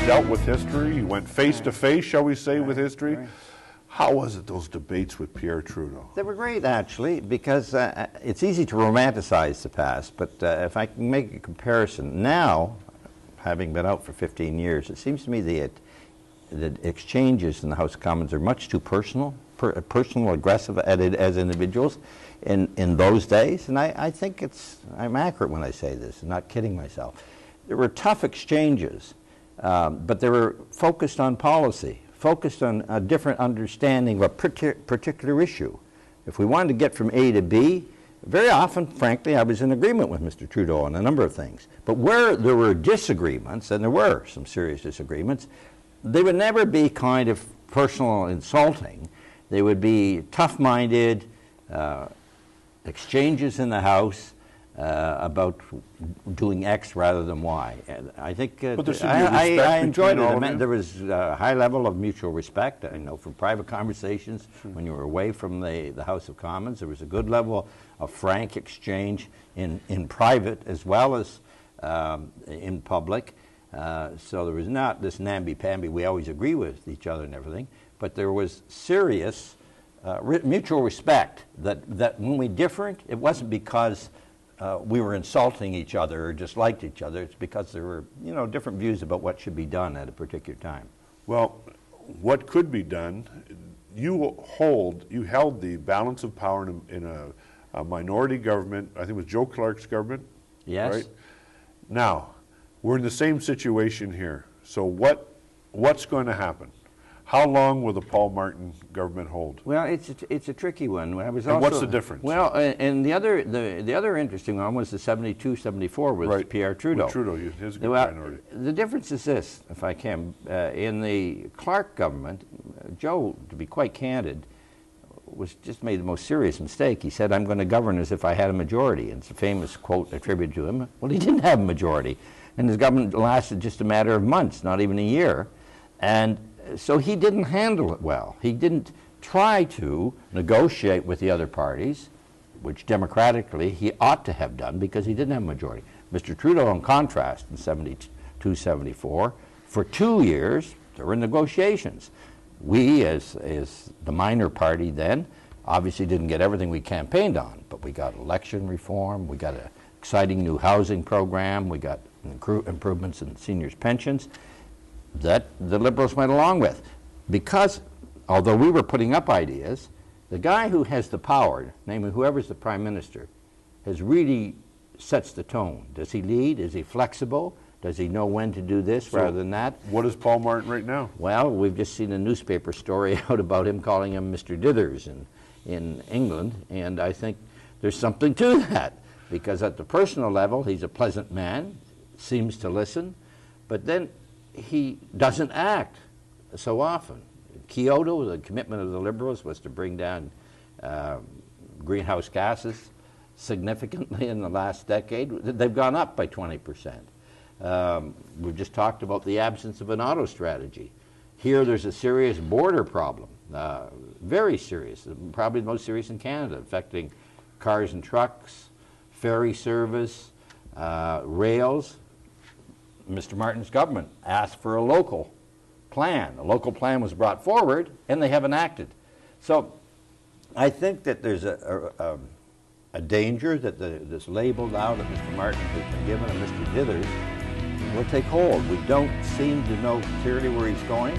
dealt with history. You went face to face, shall we say, with history. Right. How was it, those debates with Pierre Trudeau? They were great, actually, because it's easy to romanticize the past, but if I can make a comparison, now, having been out for 15 years, it seems to me the exchanges in the House of Commons are much too personal, aggressive as individuals in those days, and I think I'm accurate when I say this, I'm not kidding myself. There were tough exchanges, but they were focused on policy, focused on a different understanding of a particular issue. If we wanted to get from A to B, very often, frankly, I was in agreement with Mr. Trudeau on a number of things. But where there were disagreements, and there were some serious disagreements, they would never be kind of personal insulting. They would be tough-minded exchanges in the House about doing X rather than Y. And I think I enjoyed it. There was a high level of mutual respect. I know from private conversations when you were away from the House of Commons, there was a good level of frank exchange in private as well as in public. So there was not this namby-pamby, we always agree with each other and everything, but there was serious mutual respect that when we differed, it wasn't because we were insulting each other or disliked each other. It's because there were, different views about what should be done at a particular time. Well, what could be done, you held the balance of power in a minority government. I think it was Joe Clark's government. Yes. Right? Now, we're in the same situation here. So what's going to happen? How long will the Paul Martin government hold? Well, it's a tricky one. And what's the difference? Well, and the other interesting one was the 72-74 with right. Pierre Trudeau. With Trudeau, his minority. The difference is this, if I can. In the Clark government, Joe, to be quite candid, just made the most serious mistake. He said, "I'm going to govern as if I had a majority." And it's a famous quote attributed to him. Well, he didn't have a majority. And his government lasted just a matter of months, not even a year. And so he didn't handle it well. He didn't try to negotiate with the other parties, which democratically he ought to have done because he didn't have a majority. Mr. Trudeau, in contrast, in 72-74, for 2 years, there were negotiations. We, as the minor party then, obviously didn't get everything we campaigned on, but we got election reform, we got an exciting new housing program, we got improvements in seniors' pensions that the Liberals went along with. Because, although we were putting up ideas, the guy who has the power, namely whoever's the Prime Minister, really sets the tone. Does he lead? Is he flexible? Does he know when to do this rather than that? What is Paul Martin right now? Well, we've just seen a newspaper story out about him calling him Mr. Dithers in England, and I think there's something to that, because at the personal level, he's a pleasant man, seems to listen, but then he doesn't act so often. Kyoto, the commitment of the Liberals was to bring down greenhouse gases significantly in the last decade. They've gone up by 20%. We've just talked about the absence of an auto strategy. Here there's a serious border problem, very serious, probably the most serious in Canada, affecting cars and trucks, ferry service, rails. Mr. Martin's government asked for a local plan. A local plan was brought forward, and they haven't acted. So I think that there's a danger that this label now that Mr. Martin has been given, and Mr. Dithers, will take hold. We don't seem to know clearly where he's going.